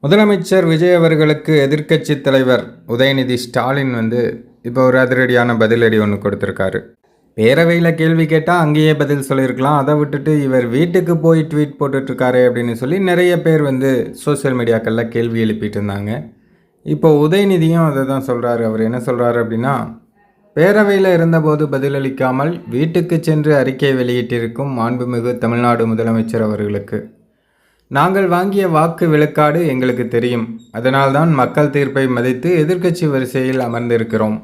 முதலமைச்சர் விஜய் அவர்களுக்கு எதிர்க்கட்சி தலைவர் உதயநிதி ஸ்டாலின் இப்போ ஒரு அதிரடியான பதிலடி ஒன்று கொடுத்துருக்காரு. பேரவையில் கேள்வி கேட்டால் அங்கேயே பதில் சொல்லியிருக்கலாம். அதை விட்டுட்டு இவர் வீட்டுக்கு போய் ட்வீட் போட்டுட்ருக்காரு அப்படின்னு சொல்லி நிறைய பேர் சோசியல் மீடியாக்களில் கேள்வி எழுப்பிட்டு இருந்தாங்க. இப்போ உதயநிதியும் அதை தான் சொல்கிறாரு. அவர் என்ன சொல்கிறாரு அப்படின்னா, பேரவையில் இருந்தபோது பதிலளிக்காமல் வீட்டுக்கு சென்று அறிக்கை வெளியிட்டிருக்கும் மாண்புமிகு தமிழ்நாடு முதலமைச்சர் அவர்களுக்கு நாங்கள் வாங்கிய வாக்கு விழுக்காடு எங்களுக்கு தெரியும். அதனால்தான் மக்கள் தீர்ப்பை மதித்து எதிர்க்கட்சி வரிசையில் அமர்ந்திருக்கிறோம்.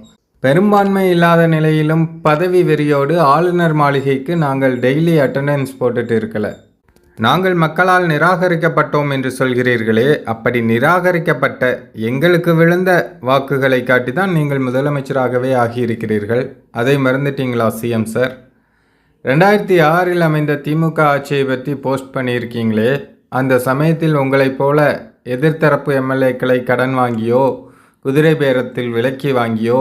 பெரும்பான்மை இல்லாத நிலையிலும் பதவி வெறியோடு ஆளுநர் மாளிகைக்கு நாங்கள் டெய்லி அட்டெண்டன்ஸ் போட்டுட்டு இருக்கல. நாங்கள் மக்களால் நிராகரிக்கப்பட்டோம் என்று சொல்கிறீர்களே, அப்படி நிராகரிக்கப்பட்ட எங்களுக்கு விழுந்த வாக்குகளை காட்டி தான் நீங்கள் முதலமைச்சராகவே ஆகியிருக்கிறீர்கள். அதை மறந்துட்டீங்களா சிஎம் சார்? 2006 அமைந்த திமுக ஆட்சியை பற்றி போஸ்ட் பண்ணியிருக்கீங்களே, அந்த சமயத்தில் உங்களைப் போல எதிர்த்தரப்பு எம்எல்ஏக்களை கடன் வாங்கியோ, குதிரை பேரத்தில் விலக்கி வாங்கியோ,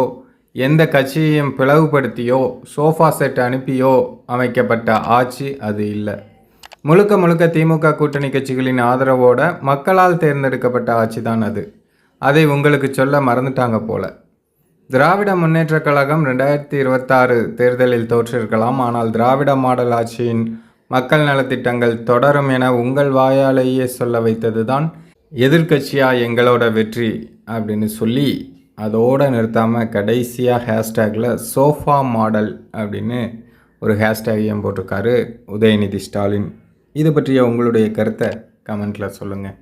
எந்த கட்சியையும் பிளவுபடுத்தியோ, சோஃபா செட் அனுப்பியோ அமைக்கப்பட்ட ஆட்சி அது இல்லை. முழுக்க முழுக்க திமுக கூட்டணி கட்சிகளின் ஆதரவோட மக்களால் தேர்ந்தெடுக்கப்பட்ட ஆட்சி தான் அது. அதை உங்களுக்கு சொல்ல மறந்துட்டாங்க போல. திராவிட முன்னேற்ற கழகம் 2026 தேர்தலில் தோற்றிருக்கலாம். ஆனால் திராவிட மாடல் ஆட்சியின் மக்கள் நலத்திட்டங்கள் தொடரும் என உங்கள் வாயாலேயே சொல்ல வைத்தது தான் எதிர்க்கட்சியா எங்களோட வெற்றி அப்படின்னு சொல்லி அதோடு நிறுத்தாமல் கடைசியாக ஹேஷ்டேக்கில் சோஃபா மாடல் அப்படின்னு ஒரு ஹேஷ்டேகையும் போட்டிருக்காரு உதயநிதி ஸ்டாலின். இது பற்றிய உங்களுடைய கருத்தை கமெண்ட்டில் சொல்லுங்கள்.